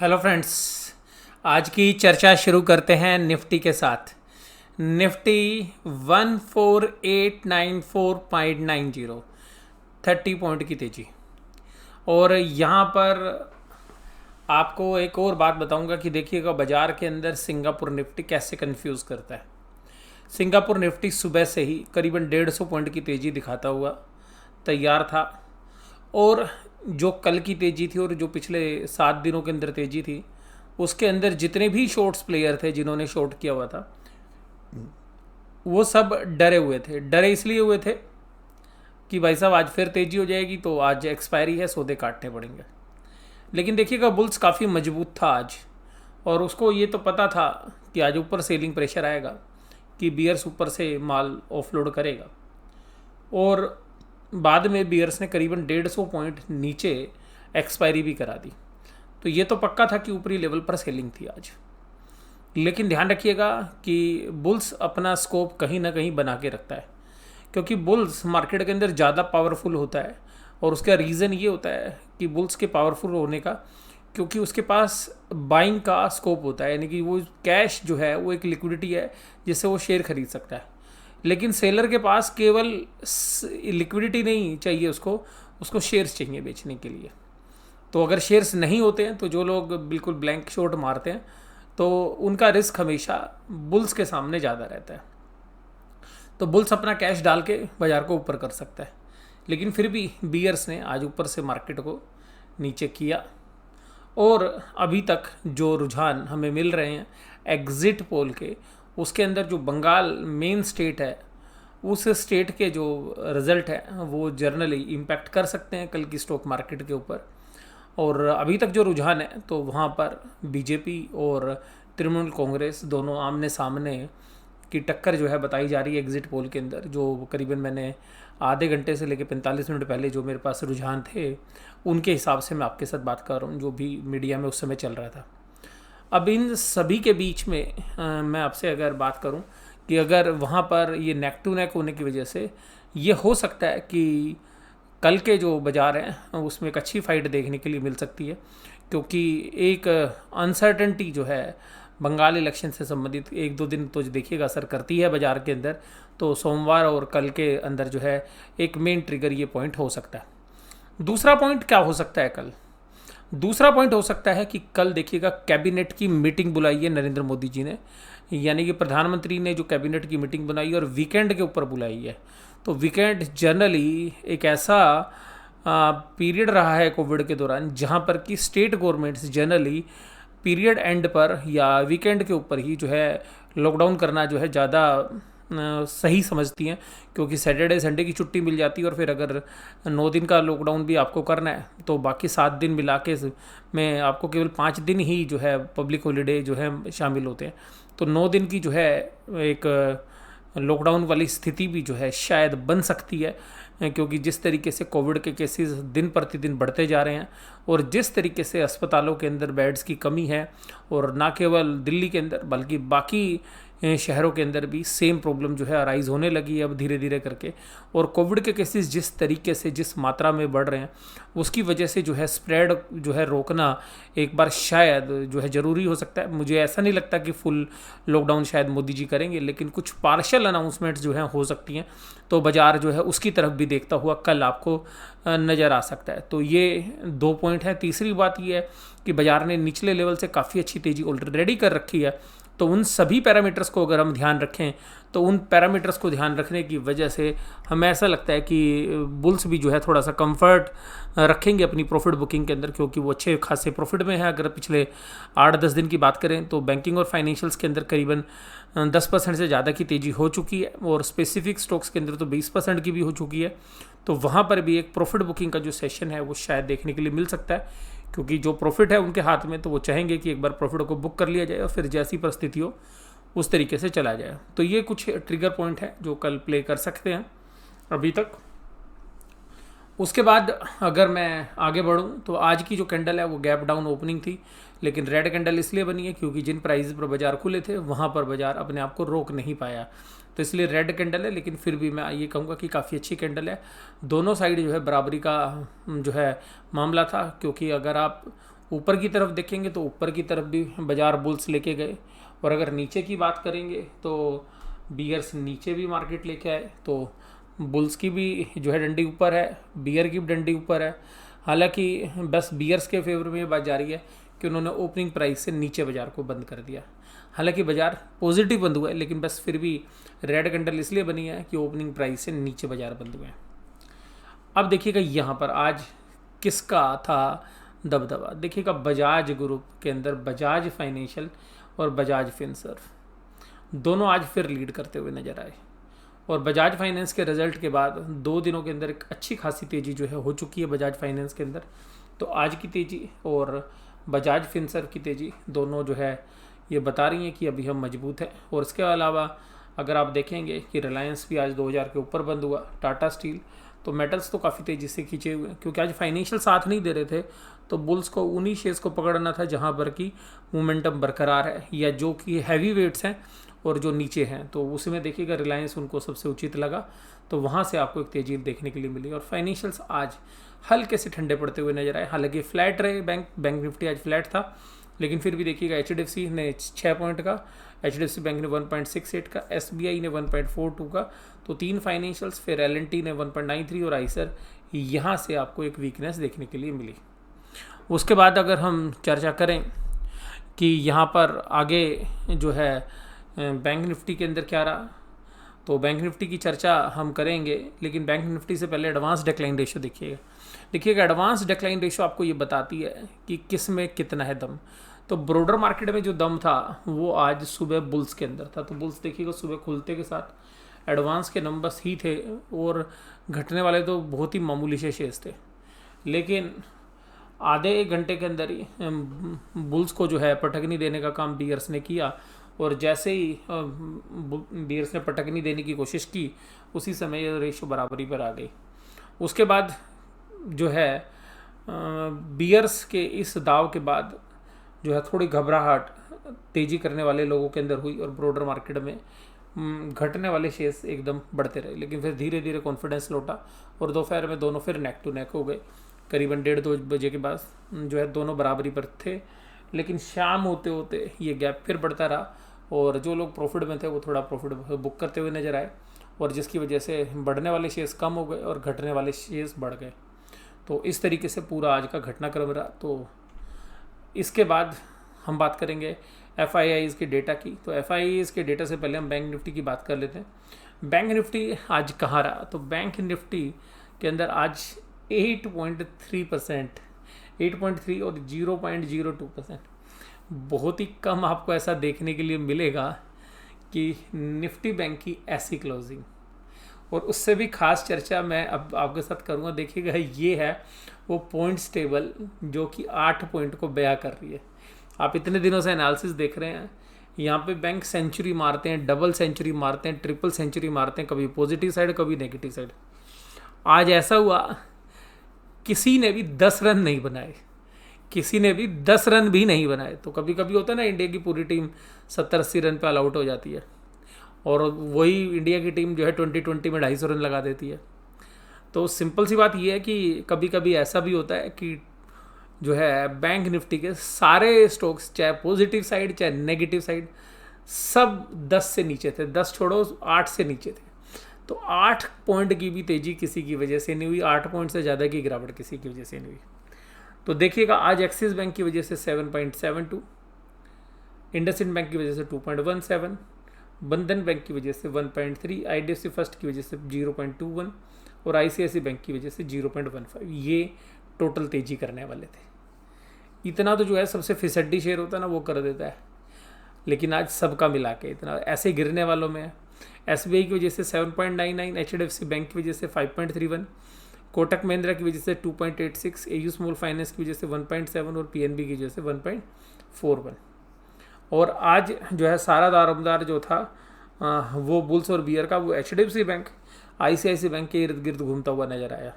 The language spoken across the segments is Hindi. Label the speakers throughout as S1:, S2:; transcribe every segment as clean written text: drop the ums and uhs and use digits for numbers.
S1: Hello friends. आज की चर्चा शुरू करते हैं निफ्टी के साथ। निफ्टी 14894.90, 30 पॉइंट की तेजी। और यहाँ पर आपको एक और बात बताऊंगा कि देखिएगा बाजार के अंदर सिंगापुर निफ्टी कैसे कंफ्यूज करता है। सिंगापुर निफ्टी सुबह से ही करीबन 150 पॉइंट की तेजी दिखाता हुआ तैयार था। और जो कल की तेजी थी और जो पिछले 7 दिनों के अंदर तेजी थी, उसके अंदर जितने भी शॉर्ट्स प्लेयर थे जिन्होंने शॉर्ट किया हुआ था, वो सब डरे हुए थे। डरे इसलिए हुए थे कि भाई साहब आज फिर तेजी हो जाएगी, तो आज एक्सपायरी है, सौदे काटने पड़ेंगे। लेकिन देखिएगा बुल्स काफ़ी मजबूत था आज, और उसको ये तो पता था कि आज ऊपर सेलिंग प्रेशर आएगा, कि बियर्स ऊपर से माल ऑफलोड करेगा। और बाद में बियर्स ने करीबन 150 पॉइंट नीचे एक्सपायरी भी करा दी। तो ये तो पक्का था कि ऊपरी लेवल पर सेलिंग थी आज। लेकिन ध्यान रखिएगा कि बुल्स अपना स्कोप कहीं ना कहीं बना के रखता है, क्योंकि बुल्स मार्केट के अंदर ज़्यादा पावरफुल होता है। और उसका रीज़न ये होता है कि बुल्स के पावरफुल होने का, क्योंकि उसके पास बाइंग का स्कोप होता है, यानी कि वो कैश जो है वो एक लिक्विडिटी है जिससे वो शेयर खरीद सकता है। लेकिन सेलर के पास केवल लिक्विडिटी नहीं चाहिए, उसको शेयर्स चाहिए बेचने के लिए। तो अगर शेयर्स नहीं होते हैं तो जो लोग बिल्कुल ब्लैंक शॉट मारते हैं, तो उनका रिस्क हमेशा बुल्स के सामने ज़्यादा रहता है। तो बुल्स अपना कैश डाल के बाज़ार को ऊपर कर सकता है। लेकिन फिर भी बियर्स ने आज ऊपर से मार्केट को नीचे किया। और अभी तक जो रुझान हमें मिल रहे हैं एग्जिट पोल के, उसके अंदर जो बंगाल मेन स्टेट है, उस स्टेट के जो रिज़ल्ट है वो जर्नली इम्पैक्ट कर सकते हैं कल की स्टॉक मार्केट के ऊपर। और अभी तक जो रुझान है तो वहाँ पर बीजेपी और तृणमूल कांग्रेस दोनों आमने सामने की टक्कर जो है बताई जा रही है एग्जिट पोल के अंदर। जो करीबन मैंने आधे घंटे से लेकर 45 मिनट पहले जो मेरे पास रुझान थे, उनके हिसाब से मैं आपके साथ बात कर रहा हूँ, जो भी मीडिया में उस समय चल रहा था। अब इन सभी के बीच में मैं आपसे अगर बात करूं कि अगर वहाँ पर ये नेक टू नेक होने की वजह से ये हो सकता है कि कल के जो बाज़ार हैं उसमें एक अच्छी फाइट देखने के लिए मिल सकती है, क्योंकि एक अनसर्टेनिटी जो है बंगाल इलेक्शन से संबंधित 1-2 दिन तो देखिएगा असर करती है बाज़ार के अंदर। तो सोमवार और कल के अंदर जो है एक मेन ट्रिगर ये पॉइंट हो सकता है। दूसरा पॉइंट क्या हो सकता है कल? दूसरा पॉइंट हो सकता है कि कल देखिएगा कैबिनेट की मीटिंग बुलाई है नरेंद्र मोदी जी ने, यानी कि प्रधानमंत्री ने जो कैबिनेट की मीटिंग बनाई और वीकेंड के ऊपर बुलाई है। तो वीकेंड जनरली एक ऐसा पीरियड रहा है कोविड के दौरान जहां पर कि state governments generally period and पर या वीकेंड के ऊपर ही जो है लॉकडाउन करना जो है ज़्यादा सही समझती हैं, क्योंकि सैटरडे संडे की छुट्टी मिल जाती है। और फिर अगर 9 दिन का लॉकडाउन भी आपको करना है तो बाकी 7 दिन मिला के में आपको केवल 5 दिन ही जो है पब्लिक हॉलीडे जो है शामिल होते हैं। तो 9 दिन की जो है एक लॉकडाउन वाली स्थिति भी जो है शायद बन सकती है, क्योंकि जिस तरीके से कोविड के केसेस दिन प्रतिदिन बढ़ते जा रहे हैं और जिस तरीके से अस्पतालों के अंदर बेड्स की कमी है, और ना केवल दिल्ली के अंदर बल्कि बाकी शहरों के अंदर भी सेम प्रॉब्लम जो है अराइज होने लगी है अब धीरे धीरे करके। और कोविड के केसेस जिस तरीके से जिस मात्रा में बढ़ रहे हैं, उसकी वजह से जो है स्प्रेड जो है रोकना एक बार शायद जो है ज़रूरी हो सकता है। मुझे ऐसा नहीं लगता कि फुल लॉकडाउन शायद मोदी जी करेंगे, लेकिन कुछ पार्शल अनाउंसमेंट्स जो हैं हो सकती हैं। तो बाज़ार जो है उसकी तरफ भी देखता हुआ कल आपको नज़र आ सकता है। तो ये 2 पॉइंट हैं। तीसरी बात ये है कि बाज़ार ने निचले लेवल से काफ़ी अच्छी तेज़ी ऑलरेडी कर रखी है। तो उन सभी पैरामीटर्स को अगर हम ध्यान रखें, तो उन पैरामीटर्स को ध्यान रखने की वजह से हमें ऐसा लगता है कि बुल्स भी जो है थोड़ा सा कंफर्ट रखेंगे अपनी प्रॉफिट बुकिंग के अंदर, क्योंकि वो अच्छे खासे प्रॉफिट में है। अगर पिछले 8-10 दिन की बात करें तो बैंकिंग और फाइनेंशियल्स के अंदर करीबन 10% से ज़्यादा की तेज़ी हो चुकी है, और स्पेसिफिक स्टॉक्स के अंदर तो 20% की भी हो चुकी है। तो वहाँ पर भी एक प्रॉफिट बुकिंग का जो सेशन है वो शायद देखने के लिए मिल सकता है, क्योंकि जो प्रॉफिट है उनके हाथ में, तो वो चाहेंगे कि एक बार प्रॉफिट को बुक कर लिया जाए और फिर जैसी परिस्थिति हो उस तरीके से चला जाए। तो ये कुछ ट्रिगर पॉइंट है जो कल प्ले कर सकते हैं अभी तक। उसके बाद अगर मैं आगे बढ़ूं तो आज की जो कैंडल है वो गैप डाउन ओपनिंग थी, लेकिन रेड कैंडल इसलिए बनी है क्योंकि जिन प्राइस पर बाजार खुले थे वहाँ पर बाजार अपने आप को रोक नहीं पाया, तो इसलिए रेड कैंडल है। लेकिन फिर भी मैं ये कहूँगा कि काफ़ी अच्छी कैंडल है। दोनों साइड जो है बराबरी का जो है मामला था, क्योंकि अगर आप ऊपर की तरफ देखेंगे तो ऊपर की तरफ भी बाजार बुल्स लेके गए, और अगर नीचे की बात करेंगे तो बियर्स नीचे भी मार्केट लेके आए। तो बुल्स की भी जो है डंडी ऊपर है, बियर की भी डंडी ऊपर है। हालांकि बस बियर्स के फेवर में ये बात जा रही है कि उन्होंने ओपनिंग प्राइस से नीचे बाजार को बंद कर दिया। हालांकि बाजार पॉजिटिव बंद हुआ है, लेकिन बस फिर भी रेड कैंडल इसलिए बनी है कि ओपनिंग प्राइस से नीचे बाजार बंद हुए हैं। अब देखिएगा यहाँ पर आज किसका था दबदबा। देखिएगा बजाज ग्रुप के अंदर बजाज फाइनेंशियल और बजाज फिनसर्व दोनों आज फिर लीड करते हुए नजर आए। और बजाज फाइनेंस के रिजल्ट के बाद 2 दिनों के अंदर एक अच्छी खासी तेज़ी जो है हो चुकी है बजाज फाइनेंस के अंदर। तो आज की तेज़ी और बजाज फिनसर्व की तेज़ी दोनों जो है ये बता रही हैं कि अभी हम मजबूत हैं। और इसके अलावा अगर आप देखेंगे कि रिलायंस भी आज 2000 के ऊपर बंद हुआ, टाटा स्टील, तो मेटल्स तो काफ़ी तेज़ी से खींचे हुए हैं, क्योंकि आज फाइनेंशियल साथ नहीं दे रहे थे। तो बुल्स को उन्हीं शेयर्स को पकड़ना था जहां पर की मोमेंटम बरकरार है, या जो कि हैवी वेट्स हैं और जो नीचे हैं। तो उसमें देखिएगा रिलायंस उनको सबसे उचित लगा, तो वहाँ से आपको एक तेज़ी देखने के लिए मिली। और फाइनेंशियल्स आज हल्के से ठंडे पड़ते हुए नजर आए। हालांकि फ्लैट रहे, बैंक निफ्टी आज फ्लैट था, लेकिन फिर भी देखिएगा HDFC ने 6 पॉइंट का, HDFC बैंक ने 1.68 का, SBI ने 1.42 का, तो 3 फाइनेंशियल्स, फिर L&T ने 1.93 और आइसर यहाँ से आपको एक वीकनेस देखने के लिए मिली। उसके बाद अगर हम चर्चा करें कि यहाँ पर आगे जो है बैंक निफ्टी के अंदर क्या रहा, तो बैंक निफ्टी की चर्चा हम करेंगे, लेकिन बैंक निफ्टी से पहले एडवांस डिक्लाइन रेशियो देखिएगा एडवांस डिक्लाइन रेशियो आपको ये बताती है कि किस में कितना है दम। तो ब्रोडर मार्केट में जो दम था वो आज सुबह बुल्स के अंदर था। तो बुल्स देखिएगा सुबह खुलते के साथ एडवांस के नंबर्स ही थे, और घटने वाले तो बहुत ही मामूली से शेयर्स थे। लेकिन आधे 1 घंटे के अंदर ही बुल्स को जो है पटकनी देने का काम बियर्स ने किया, और जैसे ही बियर्स ने पटकनी देने की कोशिश की उसी समय ये रेशो बराबरी पर आ गई। उसके बाद जो है बियर्स के इस दाव के बाद जो है थोड़ी घबराहट तेजी करने वाले लोगों के अंदर हुई, और ब्रोडर मार्केट में घटने वाले शेयर्स एकदम बढ़ते रहे। लेकिन फिर धीरे धीरे कॉन्फिडेंस लौटा, और दोपहर में दोनों फिर नेक टू नेक हो गए। करीबन 1:30-2 बजे के बाद जो है दोनों बराबरी पर थे। लेकिन शाम होते होते ये गैप फिर बढ़ता रहा, और जो लोग प्रॉफिट में थे वो थोड़ा प्रॉफिट बुक करते हुए नजर आए, और जिसकी वजह से बढ़ने वाले शेयर्स कम हो गए और घटने वाले शेयर्स बढ़ गए। तो इस तरीके से पूरा आज का घटनाक्रम रहा। तो इसके बाद हम बात करेंगे FIIs के डेटा की। तो FIIs के डेटा से पहले हम बैंक निफ्टी की बात कर लेते हैं। बैंक निफ्टी आज कहाँ रहा, तो बैंक निफ्टी के अंदर आज 8.3%, 8.3 और 0.02%, बहुत ही कम आपको ऐसा देखने के लिए मिलेगा कि निफ्टी बैंक की ऐसी क्लोजिंग। और उससे भी खास चर्चा मैं अब आपके साथ करूँगा। देखिएगा ये है वो पॉइंट्स टेबल जो कि 8 पॉइंट को बयां कर रही है। आप इतने दिनों से एनालिसिस देख रहे हैं, यहाँ पे बैंक सेंचुरी मारते हैं, डबल सेंचुरी मारते हैं, ट्रिपल सेंचुरी मारते हैं, कभी पॉजिटिव साइड कभी नेगेटिव साइड। आज ऐसा हुआ किसी ने भी 10 रन नहीं बनाए, किसी ने भी 10 रन भी नहीं बनाए। तो कभी कभी होता है ना, इंडिया की पूरी टीम 70-80 रन पे ऑल आउट हो जाती है, और वही इंडिया की टीम जो है 2020 में 250 रन लगा देती है। तो सिंपल सी बात यह है कि कभी कभी ऐसा भी होता है कि जो है बैंक निफ्टी के सारे स्टॉक्स, चाहे पॉजिटिव साइड चाहे नेगेटिव साइड, सब 10 से नीचे थे। 10 छोड़ो, 8 से नीचे थे। तो 8 पॉइंट की भी तेजी किसी की वजह से नहीं हुई, 8 पॉइंट से ज़्यादा की गिरावट किसी की वजह से नहीं हुई। तो देखिएगा आज एक्सिस बैंक की वजह से 7.72, इंडसइंड बैंक की वजह से 2.17, बंधन बैंक की वजह से 1.3, IDFC फर्स्ट की वजह से 0.21 और ICICI बैंक की वजह से 0.15। ये टोटल तेजी करने वाले थे। इतना तो जो है सबसे फिसड्डी शेयर होता है ना, वो कर देता है, लेकिन आज सबका मिला के इतना ऐसे गिरने वालों में है। SBI की वजह से 7.99, HDFC बैंक की वजह से 5.31, कोटक महिंद्रा की वजह से 2.86, AU स्मॉल फाइनेंस की वजह से 1.7 और PNB की वजह से 1.41। और आज जो है सारा दारोमदार जो था वो बुल्स और बियर का, वो HDFC बैंक ICICI बैंक के इर्द गिर्द घूमता हुआ नजर आया।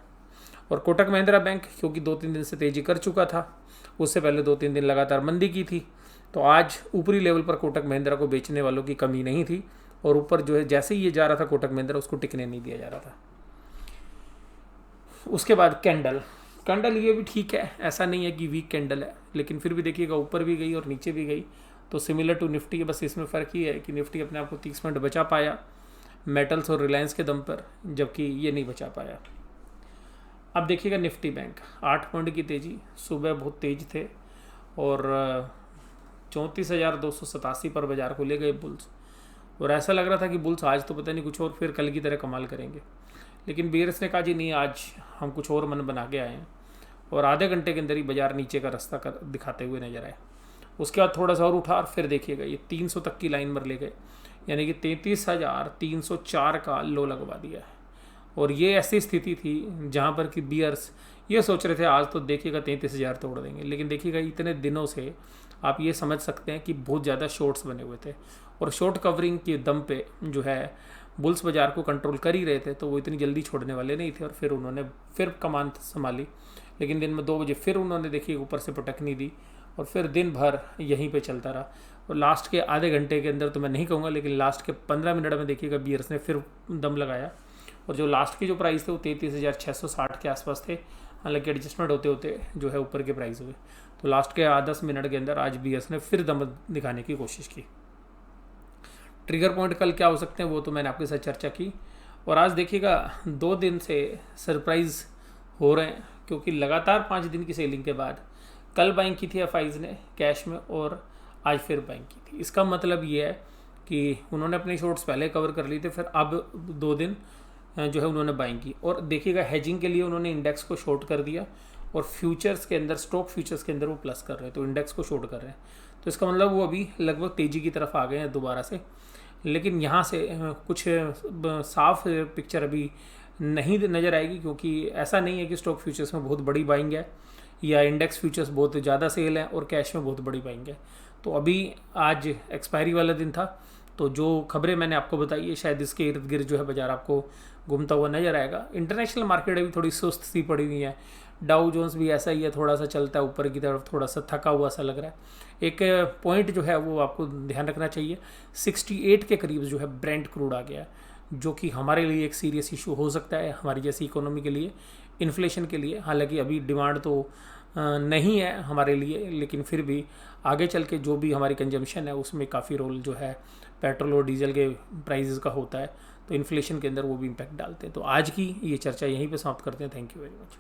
S1: और कोटक महिंद्रा बैंक क्योंकि 2-3 दिन से तेजी कर चुका था, उससे पहले 2-3 दिन लगातार मंदी की थी, तो आज ऊपरी लेवल पर कोटक महिंद्रा को बेचने वालों की कमी नहीं थी, और ऊपर जो है जैसे ही ये जा रहा था कोटक महिंद्रा, उसको टिकने नहीं दिया जा रहा था। उसके बाद कैंडल कैंडल ये भी ठीक है, ऐसा नहीं है कि वीक कैंडल है, लेकिन फिर भी देखिएगा ऊपर भी गई और नीचे भी गई, तो सिमिलर टू निफ्टी है, बस इसमें फ़र्क ये है कि निफ्टी अपने आप को 30 पॉइंट बचा पाया मेटल्स और रिलायंस के दम पर, जबकि ये नहीं बचा पाया। अब देखिएगा निफ्टी बैंक 8 पॉइंट की तेज़ी, सुबह बहुत तेज थे और 34,287 पर बाजार को ले गए बुल्स, और ऐसा लग रहा था कि बुल्स आज तो पता नहीं कुछ और फिर कल की तरह कमाल करेंगे, लेकिन बियर्स ने कहा जी नहीं, आज हम कुछ और मन बना के आए हैं, और आधे घंटे के अंदर ही बाजार नीचे का रास्ता कर दिखाते हुए नजर आए। उसके बाद थोड़ा सा और उठा और फिर देखिएगा ये 300 तक की लाइन पर ले गए, यानी कि 33,304 का लो लगवा दिया है। और ये ऐसी स्थिति थी जहाँ पर कि बियर्स ये सोच रहे थे आज तो देखिएगा 33,000 तोड़ देंगे, लेकिन देखिएगा इतने दिनों से आप ये समझ सकते हैं कि बहुत ज़्यादा शॉर्ट्स बने हुए थे, और शॉर्ट कवरिंग के दम पे जो है बुल्स बाजार को कंट्रोल कर ही रहे थे, तो वो इतनी जल्दी छोड़ने वाले नहीं थे, और फिर उन्होंने फिर कमान संभाली। लेकिन दिन में 2 बजे फिर उन्होंने देखिए ऊपर से प्रोटेक्ट नहीं दी, और फिर दिन भर यहीं पे चलता रहा। और लास्ट के आधे घंटे के अंदर तो मैं नहीं कहूँगा, लेकिन लास्ट के 15 मिनट में देखिएगा बियर्स ने फिर दम लगाया, और जो लास्ट की जो प्राइस थे वो 33,660 के आसपास थे। हालांकि एडजस्टमेंट होते होते जो है ऊपर के प्राइस हुए, तो लास्ट के 10 मिनट के अंदर आज बियर्स ने फिर दम दिखाने की कोशिश की। ट्रिगर पॉइंट कल क्या हो सकते हैं वो तो मैंने आपके साथ चर्चा की। और आज देखिएगा 2 दिन से सरप्राइज़ हो रहे हैं, क्योंकि लगातार 5 दिन की सेलिंग के बाद कल बाइंग की थी एफआईज ने कैश में, और आज फिर बाइंग की थी। इसका मतलब ये है कि उन्होंने अपनी शॉर्ट्स पहले कवर कर ली थे, फिर अब 2 दिन जो है उन्होंने बाइंग की। और देखिएगा हेजिंग के लिए उन्होंने इंडेक्स को शॉर्ट कर दिया, और फ्यूचर्स के अंदर, स्टॉक फ्यूचर्स के अंदर वो प्लस कर रहे हैं, तो इंडेक्स को शॉर्ट कर रहे हैं। तो इसका मतलब वो अभी लगभग तेज़ी की तरफ आ गए हैं दोबारा से, लेकिन यहाँ से कुछ साफ पिक्चर अभी नहीं नज़र आएगी, क्योंकि ऐसा नहीं है कि स्टॉक फ्यूचर्स में बहुत बड़ी बाइंग है या इंडेक्स फ्यूचर्स बहुत ज़्यादा सेल है और कैश में बहुत बड़ी बाइंग है। तो अभी आज एक्सपायरी वाला दिन था, तो जो खबरें मैंने आपको बताई है शायद इसके इर्द गिर्द जो है बाजार आपको घूमता हुआ नजर आएगा। इंटरनेशनल मार्केट अभी थोड़ी सुस्त सी पड़ी हुई है, डाउ जोन्स भी ऐसा ही है, थोड़ा सा चलता है ऊपर की तरफ, थोड़ा सा थका हुआ सा लग रहा है। एक पॉइंट जो है वो आपको ध्यान रखना चाहिए, 68 के करीब जो है ब्रेंट क्रूड आ गया है, जो कि हमारे लिए एक सीरियस इशू हो सकता है, हमारी जैसी इकोनॉमी के लिए, इन्फ्लेशन के लिए। हालांकि अभी डिमांड तो नहीं है हमारे लिए, लेकिन फिर भी आगे चल के जो भी हमारी कंजम्पशन है उसमें काफ़ी रोल जो है पेट्रोल और डीजल के प्राइसेस का होता है, तो इन्फ्लेशन के अंदर वो भी इम्पैक्ट डालते हैं। तो आज की ये चर्चा यहीं पे समाप्त करते हैं। Thank you very much.